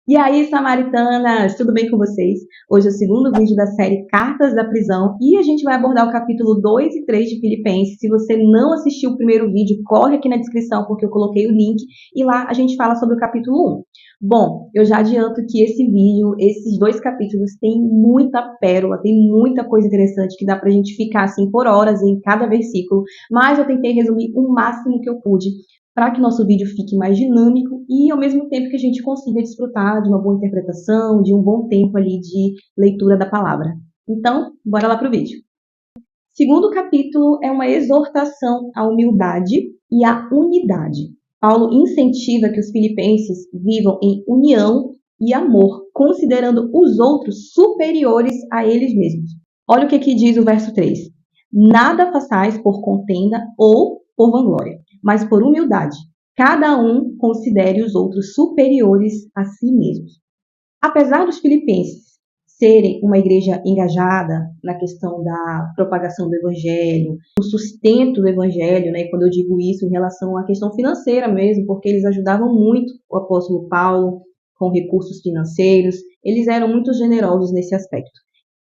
E aí, samaritanas, tudo bem com vocês? Hoje é o segundo vídeo da série Cartas da Prisão e a gente vai abordar o capítulo 2 e 3 de Filipenses. Se você não assistiu o primeiro vídeo, corre aqui na descrição porque eu coloquei o link e lá a gente fala sobre o capítulo 1. Bom, eu já adianto que esse vídeo, esses dois capítulos, tem muita pérola, tem muita coisa interessante que dá pra gente ficar assim por horas em cada versículo, mas eu tentei resumir o máximo que eu pude para que nosso vídeo fique mais dinâmico e, ao mesmo tempo, que a gente consiga desfrutar de uma boa interpretação, de um bom tempo ali de leitura da palavra. Então, bora lá para o vídeo. Segundo capítulo é uma exortação à humildade e à unidade. Paulo incentiva que os filipenses vivam em união e amor, considerando os outros superiores a eles mesmos. Olha o que aqui diz o verso 3. Nada façais por contenda ou por vanglória, mas por humildade. Cada um considere os outros superiores a si mesmos. Apesar dos filipenses serem uma igreja engajada na questão da propagação do evangelho, do sustento do evangelho, né? E quando eu digo isso em relação à questão financeira mesmo, porque eles ajudavam muito o apóstolo Paulo com recursos financeiros, eles eram muito generosos nesse aspecto.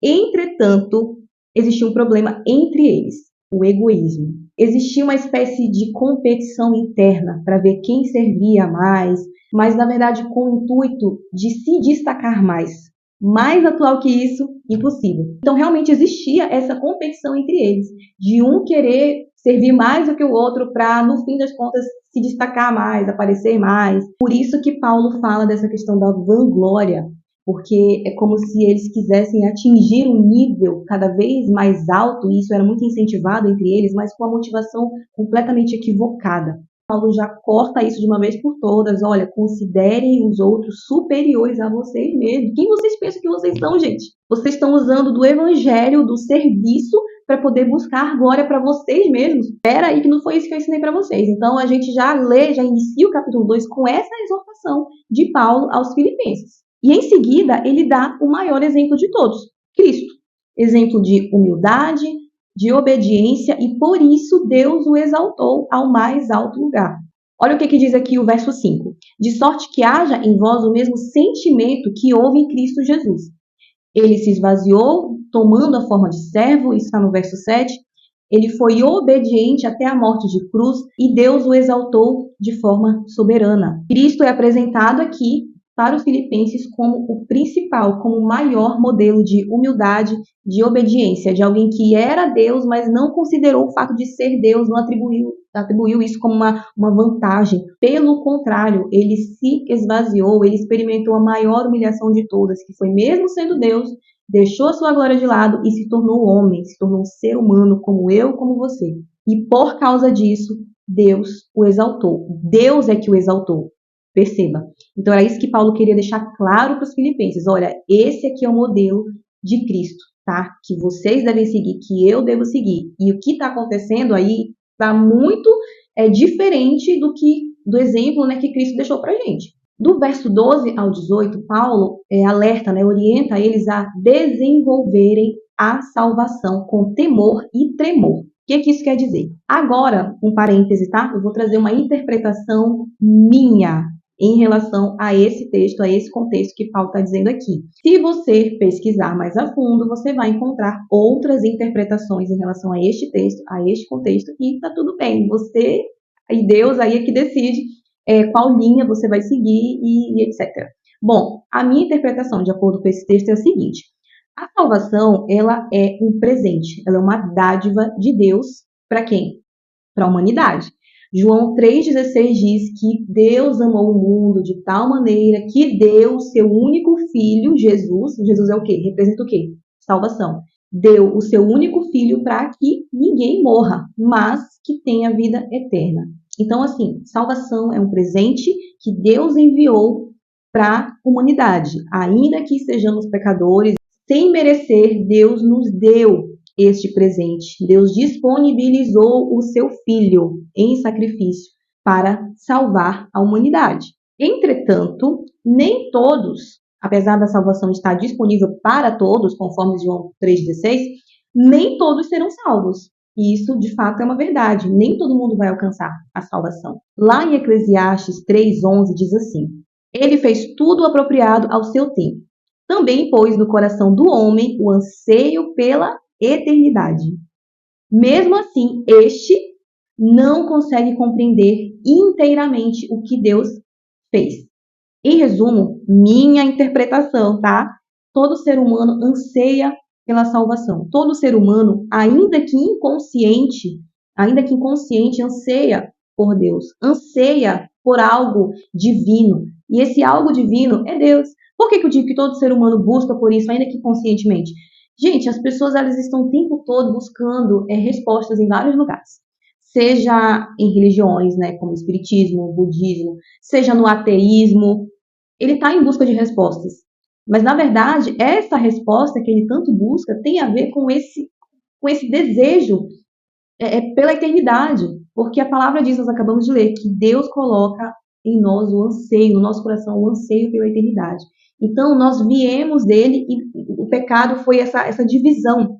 Entretanto, existia um problema entre eles, o egoísmo. Existia uma espécie de competição interna para ver quem servia mais, mas na verdade com o intuito de se destacar mais. Mais atual que isso, impossível. Então realmente existia essa competição entre eles, de um querer servir mais do que o outro para, no fim das contas, se destacar mais, aparecer mais. Por isso que Paulo fala dessa questão da vanglória, porque é como se eles quisessem atingir um nível cada vez mais alto, e isso era muito incentivado entre eles, mas com a motivação completamente equivocada. Paulo já corta isso de uma vez por todas. Olha, considerem os outros superiores a vocês mesmos. Quem vocês pensam que vocês são, gente? Vocês estão usando do evangelho, do serviço, para poder buscar glória para vocês mesmos. Espera aí que não foi isso que eu ensinei para vocês. Então a gente já inicia o capítulo 2 com essa exortação de Paulo aos filipenses. E em seguida, ele dá o maior exemplo de todos, Cristo. Exemplo de humildade, de obediência, e por isso Deus o exaltou ao mais alto lugar. Olha o que diz aqui o verso 5. De sorte que haja em vós o mesmo sentimento que houve em Cristo Jesus. Ele se esvaziou, tomando a forma de servo, isso está no verso 7. Ele foi obediente até a morte de cruz e Deus o exaltou de forma soberana. Cristo é apresentado aqui para os filipenses como o principal, como o maior modelo de humildade, de obediência, de alguém que era Deus, mas não considerou o fato de ser Deus, não atribuiu isso como uma vantagem. Pelo contrário, ele se esvaziou, ele experimentou a maior humilhação de todas, que foi mesmo sendo Deus, deixou a sua glória de lado e se tornou homem, se tornou um ser humano como eu, como você. E por causa disso, Deus o exaltou. Deus é que o exaltou. Perceba. Então, era isso que Paulo queria deixar claro para os filipenses. Olha, esse aqui é o modelo de Cristo, tá? Que vocês devem seguir, que eu devo seguir. E o que está acontecendo aí está muito diferente do exemplo, né, que Cristo deixou para a gente. Do verso 12 ao 18, Paulo alerta, né, orienta eles a desenvolverem a salvação com temor e tremor. O que isso quer dizer? Agora, um parêntese, tá? Eu vou trazer uma interpretação minha em relação a esse texto, a esse contexto que Paulo está dizendo aqui. Se você pesquisar mais a fundo, você vai encontrar outras interpretações em relação a este texto, a este contexto, e está tudo bem. Você e Deus aí é que decide qual linha você vai seguir e etc. Bom, a minha interpretação, de acordo com esse texto, é a seguinte. A salvação, ela é um presente, ela é uma dádiva de Deus para quem? Para a humanidade. João 3,16 diz que Deus amou o mundo de tal maneira que deu o seu único filho, Jesus. Jesus é o quê? Representa o quê? Salvação. Deu o seu único filho para que ninguém morra, mas que tenha vida eterna. Então, assim, salvação é um presente que Deus enviou para a humanidade. Ainda que sejamos pecadores, sem merecer, Deus nos deu este presente. Deus disponibilizou o seu Filho em sacrifício para salvar a humanidade. Entretanto, nem todos, apesar da salvação estar disponível para todos, conforme João 3,16, nem todos serão salvos. E isso, de fato, é uma verdade. Nem todo mundo vai alcançar a salvação. Lá em Eclesiastes 3,11 diz assim: Ele fez tudo apropriado ao seu tempo. Também pôs no coração do homem o anseio pela eternidade. Mesmo assim, este não consegue compreender inteiramente o que Deus fez. Em resumo, minha interpretação, tá? Todo ser humano anseia pela salvação. Todo ser humano, ainda que inconsciente, anseia por Deus, anseia por algo divino. E esse algo divino é Deus. Por que eu digo que todo ser humano busca por isso, ainda que conscientemente? Gente, as pessoas elas estão o tempo todo buscando respostas em vários lugares. Seja em religiões, né, como o espiritismo, o budismo, seja no ateísmo, ele está em busca de respostas. Mas, na verdade, essa resposta que ele tanto busca tem a ver com esse desejo pela eternidade. Porque a palavra diz, nós acabamos de ler, que Deus coloca em nós o anseio, no nosso coração, o anseio pela eternidade. Então, nós viemos dele e o pecado foi essa divisão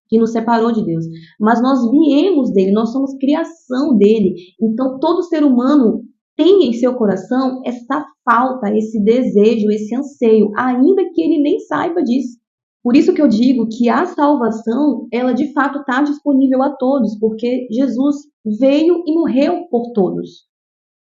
que nos separou de Deus. Mas nós viemos dele, nós somos criação dele. Então, todo ser humano tem em seu coração essa falta, esse desejo, esse anseio, ainda que ele nem saiba disso. Por isso que eu digo que a salvação, ela de fato está disponível a todos, porque Jesus veio e morreu por todos.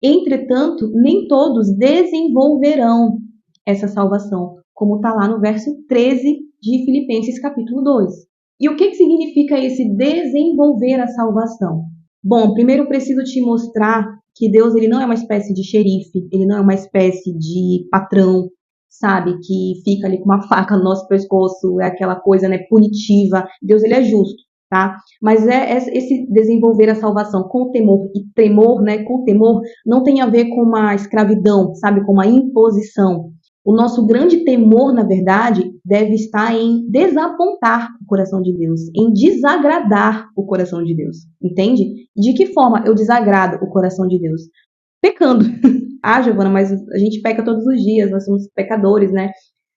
Entretanto, nem todos desenvolverão essa salvação, como está lá no verso 13 de Filipenses capítulo 2. E o que significa esse desenvolver a salvação? Bom, primeiro eu preciso te mostrar que Deus ele não é uma espécie de xerife, ele não é uma espécie de patrão, sabe, que fica ali com uma faca no nosso pescoço, é aquela coisa, né, punitiva. Deus ele é justo, tá? Mas esse desenvolver a salvação com temor e tremor, né, com temor, não tem a ver com uma escravidão, sabe, com uma imposição. O nosso grande temor, na verdade, deve estar em desapontar o coração de Deus, em desagradar o coração de Deus, entende? De que forma eu desagrado o coração de Deus? Pecando. Ah, Giovana, mas a gente peca todos os dias, nós somos pecadores, né?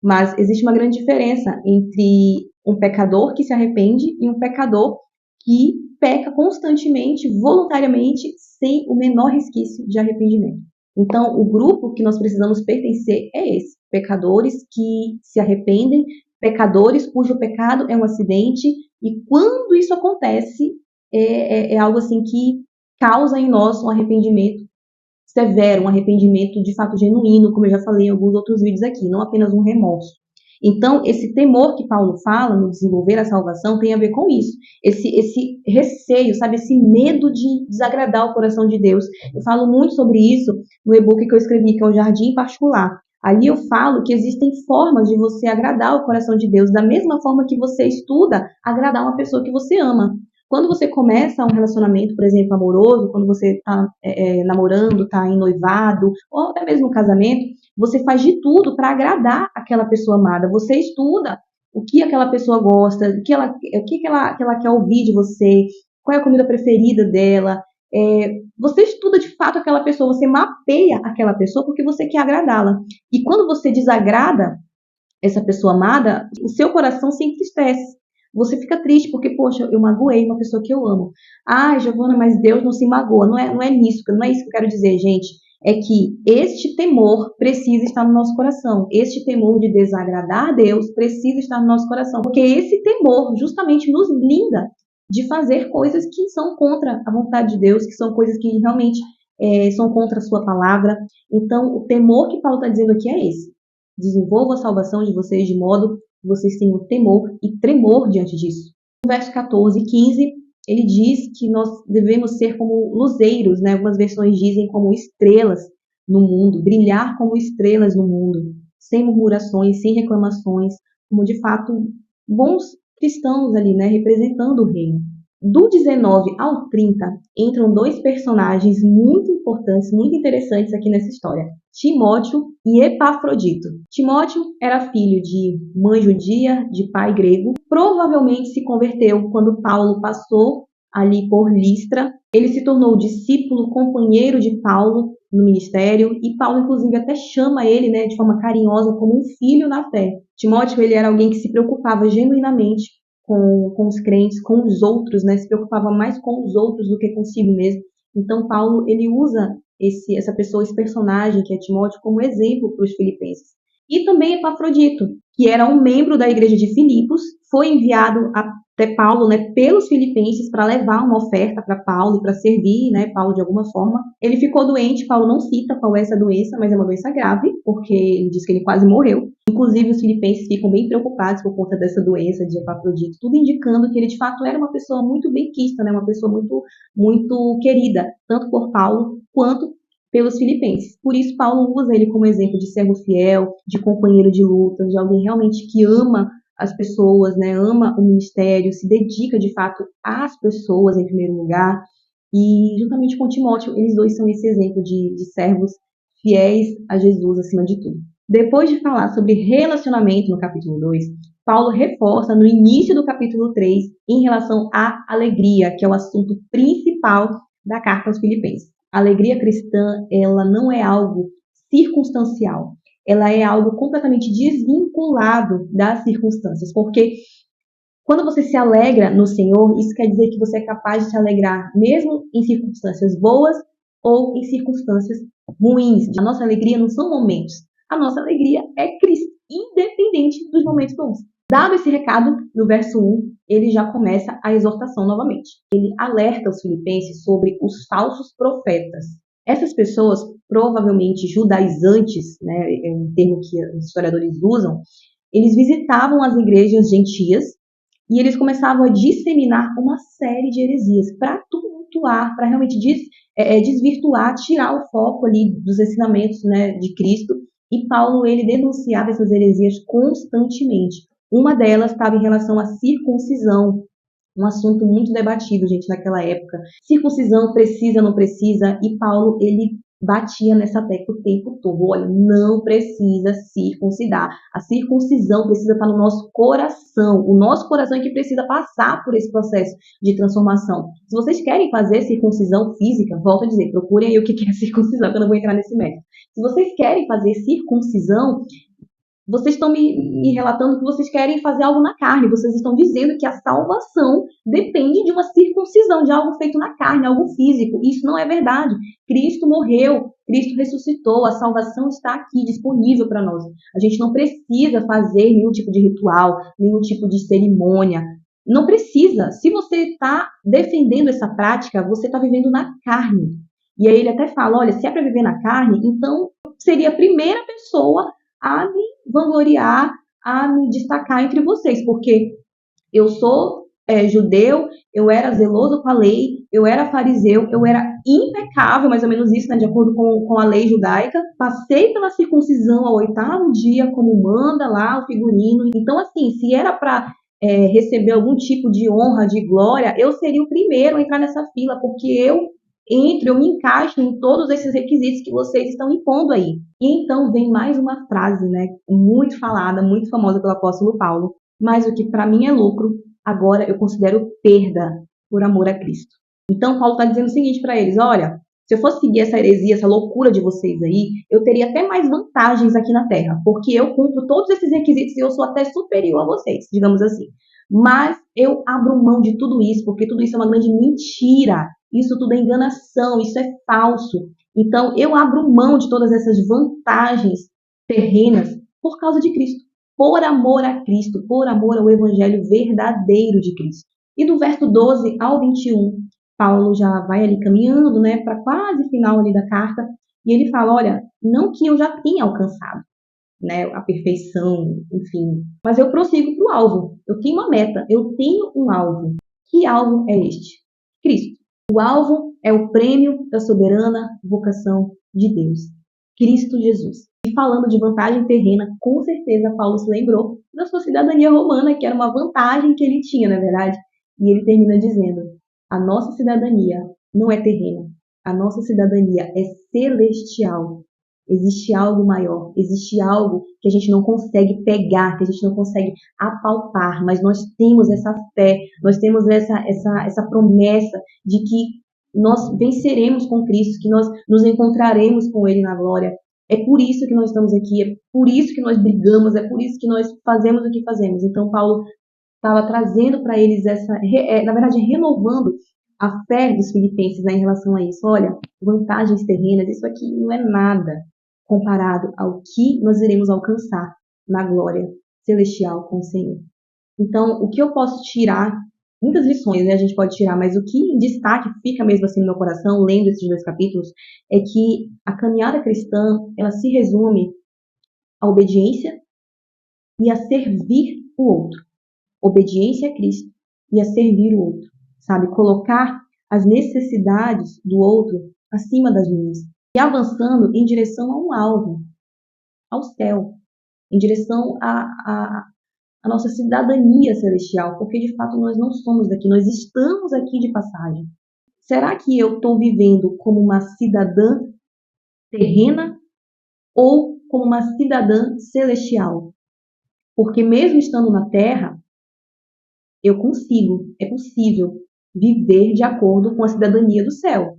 Mas existe uma grande diferença entre um pecador que se arrepende e um pecador que peca constantemente, voluntariamente, sem o menor resquício de arrependimento. Então, o grupo que nós precisamos pertencer é esse: pecadores que se arrependem, pecadores cujo pecado é um acidente, e quando isso acontece, é algo assim que causa em nós um arrependimento severo, um arrependimento de fato genuíno, como eu já falei em alguns outros vídeos aqui, não apenas um remorso. Então, esse temor que Paulo fala no desenvolver a salvação tem a ver com isso. Esse receio, sabe? Esse medo de desagradar o coração de Deus. Eu falo muito sobre isso no e-book que eu escrevi, que é o Jardim Particular. Ali eu falo que existem formas de você agradar o coração de Deus, da mesma forma que você estuda agradar uma pessoa que você ama. Quando você começa um relacionamento, por exemplo, amoroso, quando você está namorando, está em noivado, ou até mesmo no casamento, você faz de tudo para agradar aquela pessoa amada. Você estuda o que aquela pessoa gosta, o que ela quer ouvir de você, qual é a comida preferida dela. Você estuda de fato aquela pessoa, você mapeia aquela pessoa porque você quer agradá-la. E quando você desagrada essa pessoa amada, o seu coração se entristece. Você fica triste porque, poxa, eu magoei uma pessoa que eu amo. Ah, Giovana, mas Deus não se magoa. Não é isso que eu quero dizer, gente. É que este temor precisa estar no nosso coração. Este temor de desagradar a Deus precisa estar no nosso coração. Porque esse temor justamente nos blinda de fazer coisas que são contra a vontade de Deus, que são coisas que realmente são contra a sua palavra. Então, o temor que Paulo está dizendo aqui é esse: desenvolva a salvação de vocês de modo que vocês tenham temor e tremor diante disso. No verso 14 e 15, ele diz que nós devemos ser como luzeiros, né? Algumas versões dizem como estrelas no mundo, brilhar como estrelas no mundo, sem murmurações, sem reclamações, como de fato bons cristãos ali, né? Representando o reino. Do 19 ao 30, entram dois personagens muito importantes, muito interessantes aqui nessa história: Timóteo e Epafrodito. Timóteo era filho de mãe judia, de pai grego. Provavelmente se converteu quando Paulo passou ali por Listra. Ele se tornou discípulo, companheiro de Paulo no ministério, e Paulo inclusive até chama ele, né, de forma carinhosa, como um filho na fé. Timóteo, ele era alguém que se preocupava genuinamente com os crentes, com os outros, né? Se preocupava mais com os outros do que consigo mesmo. Então, Paulo, ele usa essa pessoa, esse personagem que é Timóteo, como exemplo para os filipenses. E também Epafrodito, que era um membro da igreja de Filipos, foi enviado até Paulo, né, pelos filipenses para levar uma oferta para Paulo e para servir, né, Paulo de alguma forma. Ele ficou doente, Paulo não cita qual é essa doença, mas é uma doença grave, porque ele diz que ele quase morreu. Inclusive, os filipenses ficam bem preocupados por conta dessa doença de Epafrodito, tudo indicando que ele de fato era uma pessoa muito benquista, né, uma pessoa muito, muito querida, tanto por Paulo quanto pelos filipenses. Por isso, Paulo usa ele como exemplo de servo fiel, de companheiro de luta, de alguém realmente que ama as pessoas, né, ama o ministério, se dedica de fato às pessoas em primeiro lugar. E juntamente com Timóteo, eles dois são esse exemplo de servos fiéis a Jesus acima de tudo. Depois de falar sobre relacionamento no capítulo 2, Paulo reforça no início do capítulo 3 em relação à alegria, que é o assunto principal da carta aos Filipenses. A alegria cristã, ela não é algo circunstancial, ela é algo completamente desvinculado das circunstâncias, porque quando você se alegra no Senhor, isso quer dizer que você é capaz de se alegrar mesmo em circunstâncias boas ou em circunstâncias ruins. A nossa alegria não são momentos, a nossa alegria é Cristo, independente dos momentos bons. Dado esse recado, no verso 1, ele já começa a exortação novamente. Ele alerta os filipenses sobre os falsos profetas. Essas pessoas, provavelmente judaizantes, né, é um termo que os historiadores usam, eles visitavam as igrejas gentias e eles começavam a disseminar uma série de heresias para tumultuar, para realmente desvirtuar, tirar o foco ali dos ensinamentos, né, de Cristo. E Paulo, ele denunciava essas heresias constantemente. Uma delas estava em relação à circuncisão, um assunto muito debatido, gente, naquela época. Circuncisão precisa, não precisa? E Paulo, ele batia nessa tecla o tempo todo. Olha, não precisa circuncidar. A circuncisão precisa estar no nosso coração. O nosso coração é que precisa passar por esse processo de transformação. Se vocês querem fazer circuncisão física, volto a dizer, procurem aí o que é circuncisão, que eu não vou entrar nesse método. Se vocês querem fazer circuncisão, vocês estão me relatando que vocês querem fazer algo na carne. Vocês estão dizendo que a salvação depende de uma circuncisão, de algo feito na carne, algo físico. Isso não é verdade. Cristo morreu, Cristo ressuscitou, a salvação está aqui disponível para nós. A gente não precisa fazer nenhum tipo de ritual, nenhum tipo de cerimônia. Não precisa. Se você está defendendo essa prática, você está vivendo na carne. E aí ele até fala, olha, se é para viver na carne, então seria a primeira pessoa a me vangloriar, a me destacar entre vocês, porque eu sou judeu, eu era zeloso com a lei, eu era fariseu, eu era impecável, mais ou menos isso, né, de acordo com a lei judaica, passei pela circuncisão ao 8º dia, como manda lá o figurino. Então, assim, se era para receber algum tipo de honra, de glória, eu seria o primeiro a entrar nessa fila, porque eu me encaixo em todos esses requisitos que vocês estão impondo aí. E então vem mais uma frase, né, muito falada, muito famosa pelo apóstolo Paulo, mas o que para mim é lucro, agora eu considero perda por amor a Cristo. Então Paulo está dizendo o seguinte para eles, olha, se eu fosse seguir essa heresia, essa loucura de vocês aí, eu teria até mais vantagens aqui na Terra, porque eu cumpro todos esses requisitos e eu sou até superior a vocês, digamos assim. Mas eu abro mão de tudo isso, porque tudo isso é uma grande mentira. Isso tudo é enganação, isso é falso. Então, eu abro mão de todas essas vantagens terrenas por causa de Cristo. Por amor a Cristo, por amor ao evangelho verdadeiro de Cristo. E do verso 12 ao 21, Paulo já vai ali caminhando, né, para quase final ali da carta, e ele fala, olha, não que eu já tenha alcançado, né, a perfeição, enfim, mas eu prossigo para o alvo. Eu tenho uma meta, eu tenho um alvo. Que alvo é este? Cristo. O alvo é o prêmio da soberana vocação de Deus, Cristo Jesus. E falando de vantagem terrena, com certeza Paulo se lembrou da sua cidadania romana, que era uma vantagem que ele tinha, na verdade. E ele termina dizendo, a nossa cidadania não é terrena, a nossa cidadania é celestial. Existe algo maior, existe algo que a gente não consegue pegar, que a gente não consegue apalpar, mas nós temos essa fé, nós temos essa promessa de que nós venceremos com Cristo, que nós nos encontraremos com Ele na glória. É por isso que nós estamos aqui, é por isso que nós brigamos, é por isso que nós fazemos o que fazemos. Então Paulo estava trazendo para eles na verdade, renovando a fé dos filipenses, né, em relação a isso. Olha, vantagens terrenas, isso aqui não é nada comparado ao que nós iremos alcançar na glória celestial com o Senhor. Então, o que eu posso tirar, muitas lições, né, a gente pode tirar, mas o que em destaque fica mesmo assim no meu coração, lendo esses 2 capítulos, é que a caminhada cristã, ela se resume à obediência e a servir o outro. Obediência a Cristo e a servir o outro, sabe? Colocar as necessidades do outro acima das minhas e avançando em direção a um alvo, ao céu, em direção à nossa cidadania celestial, porque de fato nós não somos daqui, nós estamos aqui de passagem. Será que eu estou vivendo como uma cidadã terrena ou como uma cidadã celestial? Porque mesmo estando na terra, eu consigo, é possível viver de acordo com a cidadania do céu.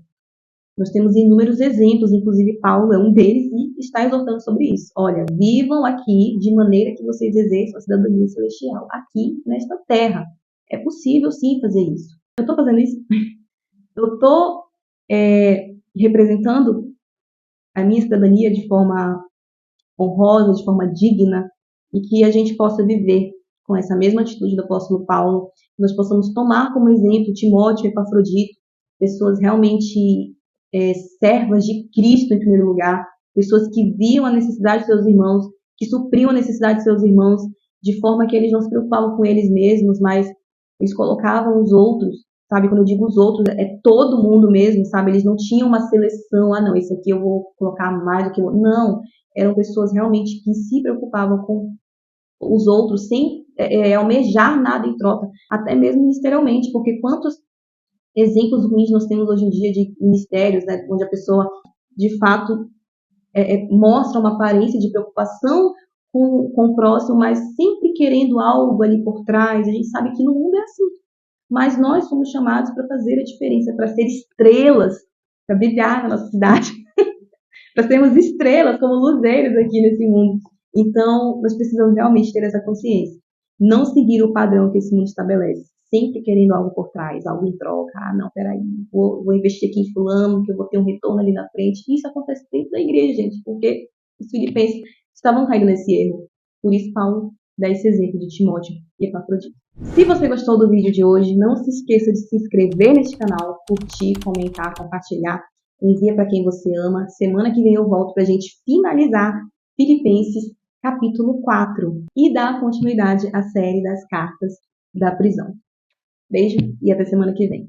Nós temos inúmeros exemplos, inclusive Paulo é um deles e está exortando sobre isso. Olha, vivam aqui de maneira que vocês exerçam a cidadania celestial, aqui nesta terra. É possível sim fazer isso. Eu estou fazendo isso? Eu estou representando a minha cidadania de forma honrosa, de forma digna, e que a gente possa viver com essa mesma atitude do apóstolo Paulo, que nós possamos tomar como exemplo Timóteo e Epafrodito, pessoas realmente servas de Cristo em primeiro lugar, pessoas que viam a necessidade de seus irmãos, que supriam a necessidade de seus irmãos, de forma que eles não se preocupavam com eles mesmos, mas eles colocavam os outros, sabe? Quando eu digo os outros, é todo mundo mesmo, sabe? Eles não tinham uma seleção, não, esse aqui eu vou colocar mais do que o outro. Não, eram pessoas realmente que se preocupavam com os outros sem almejar nada em troca, até mesmo ministerialmente, porque quantos exemplos ruins nós temos hoje em dia de ministérios, né, onde a pessoa, de fato, mostra uma aparência de preocupação com o próximo, mas sempre querendo algo ali por trás. A gente sabe que no mundo é assim, mas nós somos chamados para fazer a diferença, para ser estrelas, para brilhar na nossa cidade, para sermos estrelas como luzeiros aqui nesse mundo. Então, nós precisamos realmente ter essa consciência. Não seguir o padrão que esse mundo estabelece, sempre querendo algo por trás, algo em troca. Ah, não, peraí, vou investir aqui em fulano, que eu vou ter um retorno ali na frente. Isso acontece dentro da igreja, gente, porque os filipenses estavam caindo nesse erro. Por isso, Paulo dá esse exemplo de Timóteo e Epafrodito. Se você gostou do vídeo de hoje, não se esqueça de se inscrever neste canal, curtir, comentar, compartilhar. Envia para quem você ama. Semana que vem eu volto para a gente finalizar Filipenses capítulo 4 e dar continuidade à série das cartas da prisão. Beijo e até semana que vem.